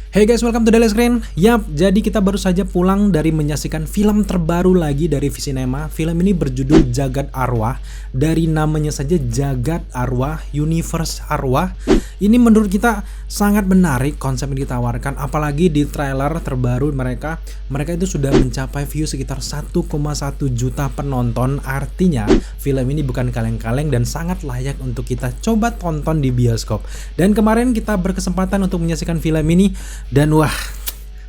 Hey guys, welcome to Daily Screen. Yap, jadi kita baru saja pulang dari menyaksikan film terbaru lagi dari Visinema. Film ini berjudul Jagat Arwah. Dari namanya saja Jagat Arwah, Universe Arwah. Ini menurut kita sangat menarik konsep yang ditawarkan, apalagi di trailer terbaru mereka itu sudah mencapai view sekitar 1,1 juta penonton. Artinya film ini bukan kaleng-kaleng dan sangat layak untuk kita coba tonton di bioskop. Dan kemarin kita berkesempatan untuk menyaksikan film ini. Dan wah,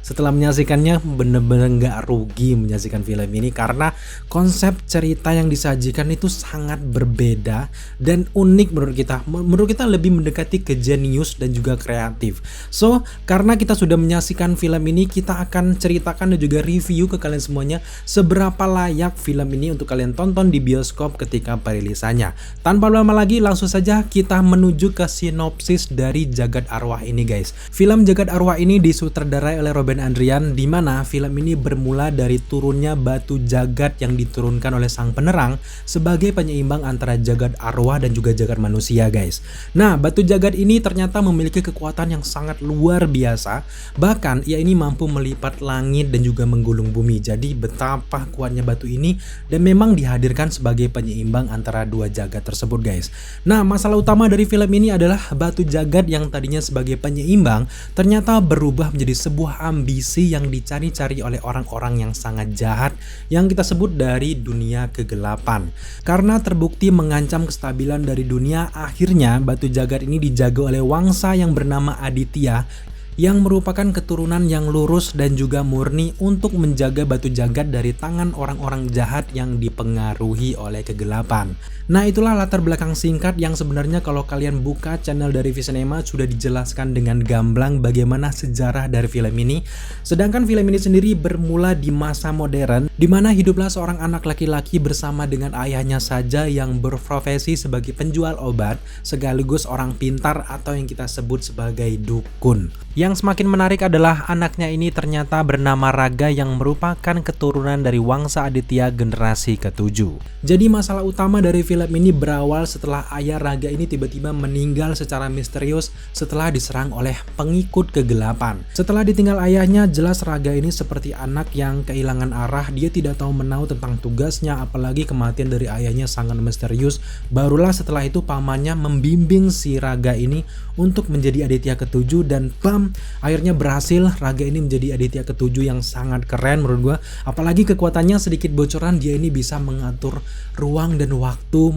setelah menyaksikannya bener-bener gak rugi menyaksikan film ini karena konsep cerita yang disajikan itu sangat berbeda dan unik menurut kita. Menurut kita lebih mendekati ke jenius dan juga kreatif. So, karena kita sudah menyaksikan film ini, kita akan ceritakan dan juga review ke kalian semuanya seberapa layak film ini untuk kalian tonton di bioskop ketika perilisannya. Tanpa lama lagi, langsung saja kita menuju ke sinopsis dari Jagat Arwah ini guys. Film Jagat Arwah ini disutradarai oleh Robin Andrian, di mana film ini bermula dari turunnya batu jagat yang diturunkan oleh sang penerang sebagai penyeimbang antara jagat arwah dan juga jagat manusia guys. Nah, batu jagat ini ternyata memiliki kekuatan yang sangat luar biasa, bahkan ia ini mampu melipat langit dan juga menggulung bumi. Jadi betapa kuatnya batu ini dan memang dihadirkan sebagai penyeimbang antara dua jagat tersebut guys. Nah, masalah utama dari film ini adalah batu jagat yang tadinya sebagai penyeimbang ternyata berubah menjadi sebuah ambisi yang dicari-cari oleh orang-orang yang sangat jahat yang kita sebut dari dunia kegelapan. Karena terbukti mengancam kestabilan dari dunia, akhirnya batu jagat ini dijaga oleh wangsa yang bernama Aditya, yang merupakan keturunan yang lurus dan juga murni untuk menjaga batu jagat dari tangan orang-orang jahat yang dipengaruhi oleh kegelapan. Nah, itulah latar belakang singkat yang sebenarnya kalau kalian buka channel dari Visinema sudah dijelaskan dengan gamblang bagaimana sejarah dari film ini. Sedangkan film ini sendiri bermula di masa modern, di mana hiduplah seorang anak laki-laki bersama dengan ayahnya saja yang berprofesi sebagai penjual obat sekaligus orang pintar atau yang kita sebut sebagai dukun. Yang semakin menarik adalah anaknya ini ternyata bernama Raga yang merupakan keturunan dari Wangsa Aditya generasi ke-7. Jadi masalah utama dari film ini berawal setelah ayah Raga ini tiba-tiba meninggal secara misterius setelah diserang oleh pengikut kegelapan. Setelah ditinggal ayahnya, jelas Raga ini seperti anak yang kehilangan arah. Dia tidak tahu menahu tentang tugasnya, apalagi kematian dari ayahnya sangat misterius. Barulah setelah itu pamannya membimbing si Raga ini untuk menjadi Aditya ke-7 dan bam, akhirnya berhasil. Raga ini menjadi Aditya ke-7 yang sangat keren menurut gua. Apalagi kekuatannya, sedikit bocoran, dia ini bisa mengatur ruang dan waktu,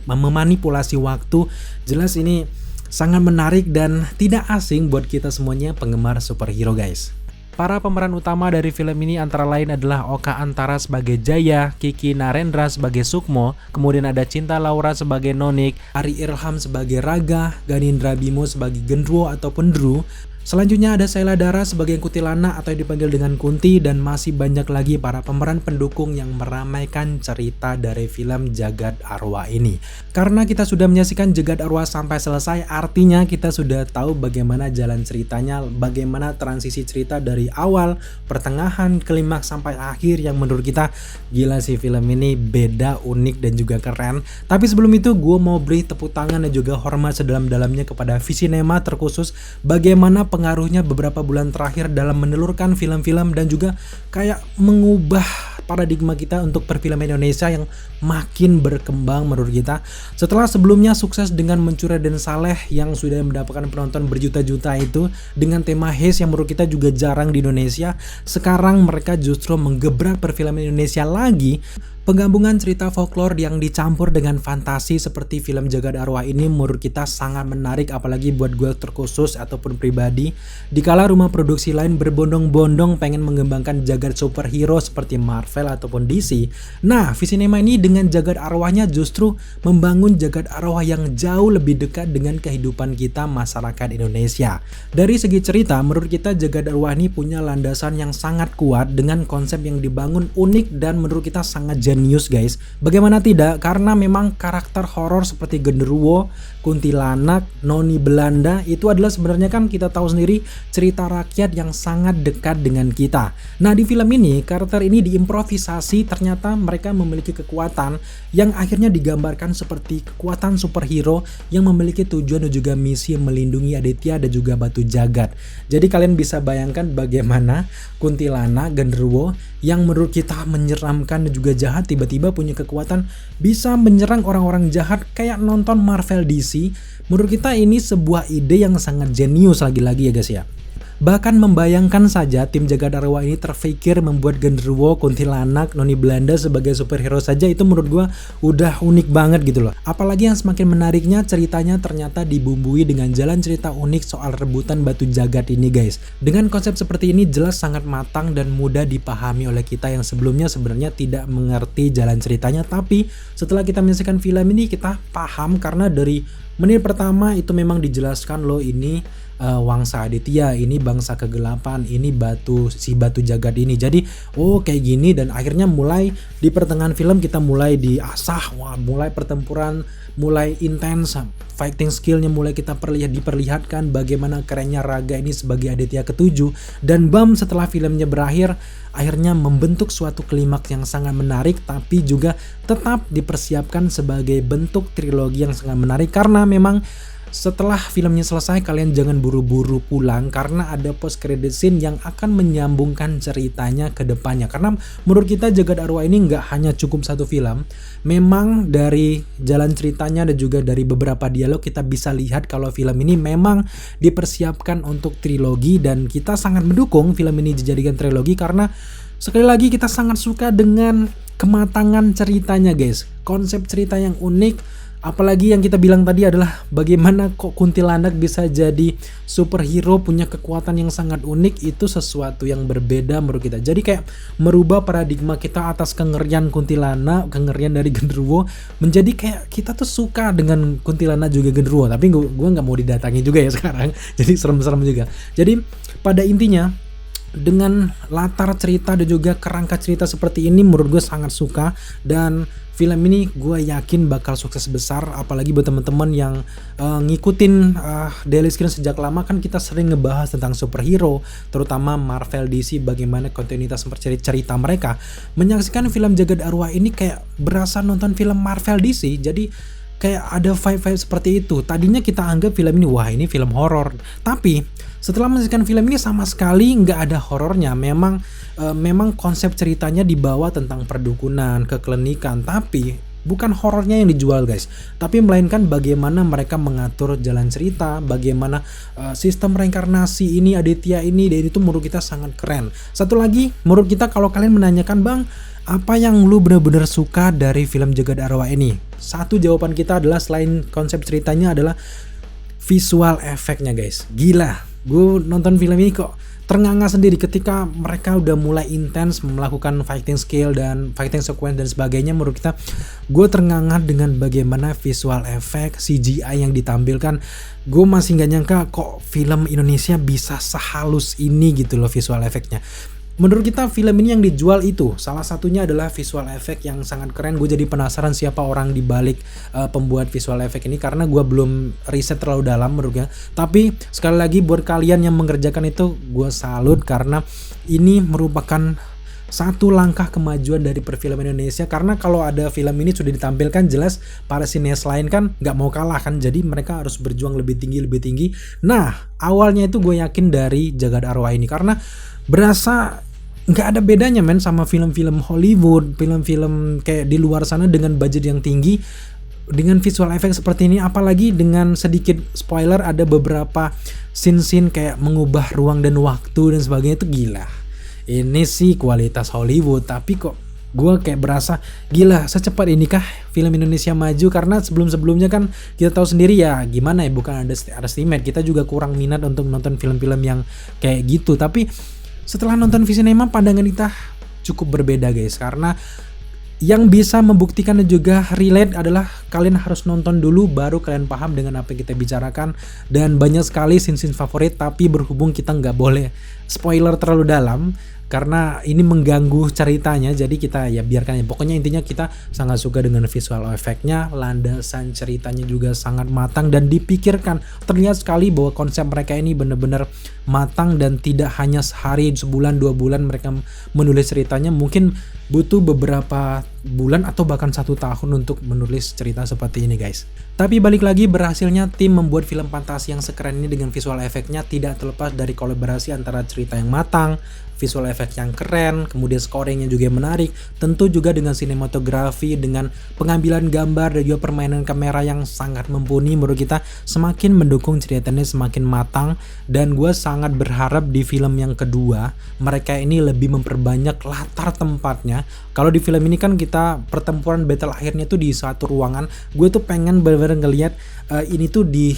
memanipulasi waktu. Jelas ini sangat menarik dan tidak asing buat kita semuanya penggemar superhero guys. Para pemeran utama dari film ini antara lain adalah Oka Antara sebagai Jaya, Kiki Narendra sebagai Sukmo, kemudian ada Cinta Laura sebagai Nonik, Ari Irham sebagai Raga, Ganindra Bimo sebagai Gendruwo ataupun Dru. Selanjutnya ada Sheila Dara sebagai Kuntilana atau yang dipanggil dengan Kunti, dan masih banyak lagi para pemeran pendukung yang meramaikan cerita dari film Jagat Arwah ini. Karena kita sudah menyaksikan Jagat Arwah sampai selesai, artinya kita sudah tahu bagaimana jalan ceritanya, bagaimana transisi cerita dari awal, pertengahan, klimaks sampai akhir, yang menurut kita gila sih film ini beda, unik dan juga keren. Tapi sebelum itu gue mau beri tepuk tangan dan juga hormat sedalam-dalamnya kepada Visinema, terkhusus bagaimana pengaruhnya beberapa bulan terakhir dalam menelurkan film-film dan juga kayak mengubah paradigma kita untuk perfilman Indonesia yang makin berkembang menurut kita. Setelah sebelumnya sukses dengan Mencuri Raden Saleh yang sudah mendapatkan penonton berjuta-juta itu dengan tema heist yang menurut kita juga jarang di Indonesia, sekarang mereka justru menggebrak perfilman Indonesia lagi. Penggabungan cerita folklore yang dicampur dengan fantasi seperti film Jagat Arwah ini menurut kita sangat menarik, apalagi buat gue terkhusus ataupun pribadi. Dikala rumah produksi lain berbondong-bondong pengen mengembangkan jagat superhero seperti Marvel ataupun DC, nah Visinema ini dengan Jagat Arwahnya justru membangun Jagat Arwah yang jauh lebih dekat dengan kehidupan kita masyarakat Indonesia. Dari segi cerita, menurut kita Jagat Arwah ini punya landasan yang sangat kuat dengan konsep yang dibangun unik dan menurut kita sangat jenius jenius guys. Bagaimana tidak, karena memang karakter horor seperti genderuwo, kuntilanak, noni Belanda itu adalah sebenarnya kan kita tahu sendiri cerita rakyat yang sangat dekat dengan kita. Nah di film ini karakter ini diimprovisasi, ternyata mereka memiliki kekuatan yang akhirnya digambarkan seperti kekuatan superhero yang memiliki tujuan dan juga misi melindungi Aditya dan juga Batu Jagat. Jadi kalian bisa bayangkan bagaimana kuntilanak, genderuwo yang menurut kita menyeramkan dan juga jahat tiba-tiba punya kekuatan bisa menyerang orang-orang jahat kayak nonton Marvel DC. Menurut kita ini sebuah ide yang sangat jenius lagi-lagi ya guys ya. Bahkan membayangkan saja tim Jagat Arwah ini terfikir membuat genderuwo, kuntilanak, noni Belanda sebagai superhero saja itu menurut gua udah unik banget gitu loh. Apalagi yang semakin menariknya ceritanya ternyata dibumbui dengan jalan cerita unik soal rebutan Batu Jagat ini guys. Dengan konsep seperti ini jelas sangat matang dan mudah dipahami oleh kita yang sebelumnya sebenarnya tidak mengerti jalan ceritanya, tapi setelah kita menyaksikan film ini kita paham karena dari menit pertama itu memang dijelaskan loh ini Wangsa Aditya, ini bangsa kegelapan, ini si Batu Jagat ini. Jadi oh kayak gini, dan akhirnya mulai di pertengahan film kita mulai diasah, mulai pertempuran mulai intens, fighting skillnya mulai kita diperlihatkan bagaimana kerennya Raga ini sebagai Aditya ketujuh, dan setelah filmnya berakhir akhirnya membentuk suatu klimaks yang sangat menarik, tapi juga tetap dipersiapkan sebagai bentuk trilogi yang sangat menarik. Karena memang setelah filmnya selesai kalian jangan buru-buru pulang karena ada post credit scene yang akan menyambungkan ceritanya ke depannya. Karena menurut kita Jagat Arwah ini nggak hanya cukup satu film. Memang dari jalan ceritanya dan juga dari beberapa dialog kita bisa lihat kalau film ini memang dipersiapkan untuk trilogi, dan kita sangat mendukung film ini dijadikan trilogi karena sekali lagi kita sangat suka dengan kematangan ceritanya guys. Konsep cerita yang unik. Apalagi yang kita bilang tadi adalah bagaimana kok kuntilanak bisa jadi superhero, punya kekuatan yang sangat unik, itu sesuatu yang berbeda menurut kita. Jadi kayak merubah paradigma kita atas kengerian kuntilanak, kengerian dari genderuwo, menjadi kayak kita tuh suka dengan kuntilanak juga genderuwo. Tapi gue nggak mau didatangi juga ya sekarang, jadi serem-serem juga. Jadi pada intinya dengan latar cerita dan juga kerangka cerita seperti ini menurut gue sangat suka, dan film ini gue yakin bakal sukses besar. Apalagi buat teman-teman yang ngikutin Daily Screen sejak lama, kan kita sering ngebahas tentang superhero, terutama Marvel DC, bagaimana kontinuitas cerita mereka. Menyaksikan film Jagat Arwah ini kayak berasa nonton film Marvel DC, jadi kayak ada vibe-vibe seperti itu. Tadinya kita anggap film ini, wah ini film horor, tapi setelah menyaksikan film ini sama sekali nggak ada horornya. Memang konsep ceritanya dibawa tentang perdukunan, keklinikan, tapi bukan horornya yang dijual guys, tapi melainkan bagaimana mereka mengatur jalan cerita, bagaimana sistem reinkarnasi ini Aditya ini, dan itu menurut kita sangat keren. Satu lagi menurut kita, kalau kalian menanyakan bang apa yang lu benar-benar suka dari film Jagat Arwah ini, satu jawaban kita adalah selain konsep ceritanya adalah visual efeknya guys. Gila, gue nonton film ini kok ternganga sendiri ketika mereka udah mulai intens melakukan fighting skill dan fighting sequence dan sebagainya. Menurut kita, gue ternganga dengan bagaimana visual effect CGI yang ditampilkan. Gue masih nggak nyangka kok film Indonesia bisa sehalus ini gitu loh visual efeknya. Menurut kita film ini yang dijual itu salah satunya adalah visual effect yang sangat keren. Gue jadi penasaran siapa orang di balik pembuat visual effect ini, karena gue belum riset terlalu dalam menurutnya. Tapi sekali lagi buat kalian yang mengerjakan itu gue salut, karena ini merupakan satu langkah kemajuan dari perfilman Indonesia. Karena kalau ada film ini sudah ditampilkan, jelas para sineas lain kan nggak mau kalah kan, jadi mereka harus berjuang lebih tinggi. Nah awalnya itu gue yakin dari Jagat Arwah ini, karena berasa nggak ada bedanya men sama film-film Hollywood, film-film kayak di luar sana dengan budget yang tinggi, dengan visual effect seperti ini. Apalagi dengan sedikit spoiler, ada beberapa scene-scene kayak mengubah ruang dan waktu dan sebagainya, itu gila. Ini sih kualitas Hollywood, tapi kok gue kayak berasa gila, secepat inikah film Indonesia maju? Karena sebelum-sebelumnya kan kita tahu sendiri ya gimana ya, bukan ada estimate, kita juga kurang minat untuk nonton film-film yang kayak gitu. Tapi setelah nonton Visinema, pandangan kita cukup berbeda guys, karena yang bisa membuktikan dan juga relate adalah kalian harus nonton dulu baru kalian paham dengan apa yang kita bicarakan. Dan banyak sekali scene-scene favorit, tapi berhubung kita nggak boleh spoiler terlalu dalam, karena ini mengganggu ceritanya, jadi kita ya biarkan ya. Pokoknya intinya kita sangat suka dengan visual efeknya, landasan ceritanya juga sangat matang dan dipikirkan. Terlihat sekali bahwa konsep mereka ini benar-benar matang dan tidak hanya sehari, sebulan, 2 bulan mereka menulis ceritanya, mungkin butuh beberapa bulan atau bahkan 1 tahun untuk menulis cerita seperti ini guys. Tapi balik lagi, berhasilnya tim membuat film fantasi yang sekeren ini dengan visual efeknya tidak terlepas dari kolaborasi antara cerita yang matang, visual efek yang keren, kemudian scoringnya juga menarik, tentu juga dengan sinematografi, dengan pengambilan gambar dan juga permainan kamera yang sangat mumpuni. Menurut kita semakin mendukung ceritanya semakin matang, dan gue sangat berharap di film yang kedua mereka ini lebih memperbanyak latar tempatnya. Kalau di film ini kan kita pertempuran battle akhirnya tuh di satu ruangan, gue tuh pengen bener-bener ngelihat ini tuh di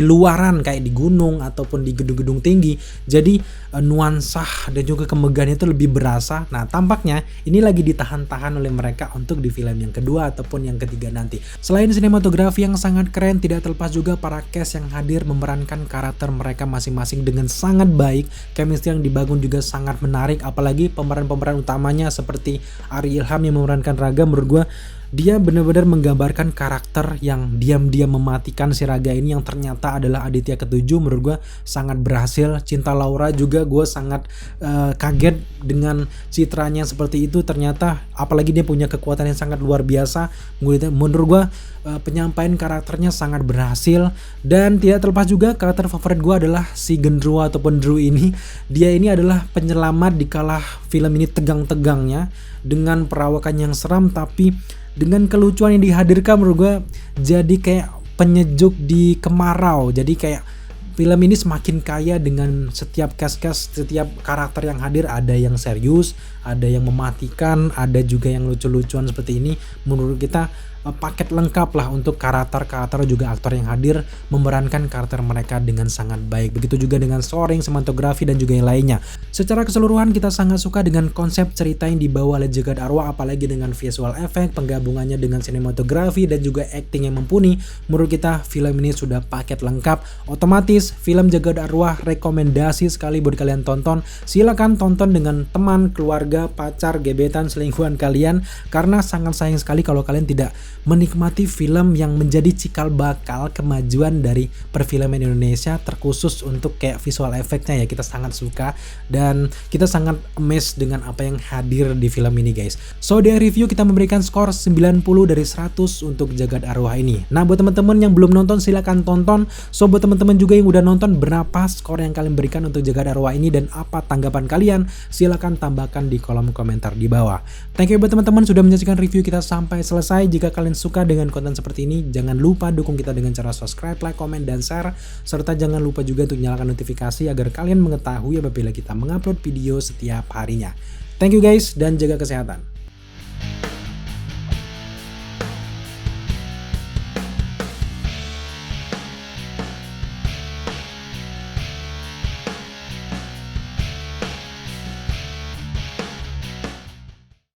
luaran kayak di gunung ataupun di gedung-gedung tinggi, jadi nuansa dan juga kemegahannya itu lebih berasa. Nah tampaknya ini lagi ditahan-tahan oleh mereka untuk di film yang kedua ataupun yang ketiga nanti. Selain sinematografi yang sangat keren, tidak terlepas juga para cast yang hadir memerankan karakter mereka masing-masing dengan sangat baik. Chemistry yang dibangun juga sangat menarik, apalagi pemeran-pemeran utamanya seperti Ari Ilham yang memerankan Raga. Menurut gue dia benar-benar menggambarkan karakter yang diam-diam mematikan si Raga ini yang ternyata adalah Aditya Ketujuh. Menurut gue sangat berhasil. Cinta Laura juga gue sangat kaget dengan citranya seperti itu. Ternyata apalagi dia punya kekuatan yang sangat luar biasa. Menurut gue penyampaian karakternya sangat berhasil. Dan tidak terlepas juga karakter favorit gue adalah si Gendruwo ataupun Drew ini. Dia ini adalah penyelamat di kala film ini tegang-tegangnya, dengan perawakan yang seram tapi dengan kelucuan yang dihadirkan. Menurut gue jadi kayak penyejuk di kemarau. Jadi kayak film ini semakin kaya dengan setiap cast-cast, setiap karakter yang hadir. Ada yang serius, ada yang mematikan, ada juga yang lucu-lucuan seperti ini. Menurut kita paket lengkap lah untuk karakter-karakter juga aktor yang hadir memerankan karakter mereka dengan sangat baik. Begitu juga dengan scoring, sinematografi dan juga yang lainnya. Secara keseluruhan kita sangat suka dengan konsep cerita yang dibawa oleh Jagad Arwah, apalagi dengan visual effect, penggabungannya dengan sinematografi dan juga acting yang mumpuni. Menurut kita film ini sudah paket lengkap. Otomatis film Jagad Arwah rekomendasi sekali buat kalian tonton. Silakan tonton dengan teman, keluarga, pacar, gebetan, selingkuhan kalian, karena sangat sayang sekali kalau kalian tidak menikmati film yang menjadi cikal bakal kemajuan dari perfilman Indonesia, terkhusus untuk kayak visual efeknya ya. Kita sangat suka dan kita sangat amazed dengan apa yang hadir di film ini guys. So di review kita memberikan skor 90 dari 100 untuk Jagad Arwah ini. Nah buat teman-teman yang belum nonton silahkan tonton. So buat teman-teman juga yang udah nonton, berapa skor yang kalian berikan untuk Jagad Arwah ini dan apa tanggapan kalian? Silahkan tambahkan di kolom komentar di bawah. Thank you buat teman-teman sudah menyaksikan review kita sampai selesai. Jika kalian suka dengan konten seperti ini, jangan lupa dukung kita dengan cara subscribe, like, komen, dan share. Serta jangan lupa juga untuk nyalakan notifikasi agar kalian mengetahui apabila kita mengupload video setiap harinya. Thank you guys dan jaga kesehatan.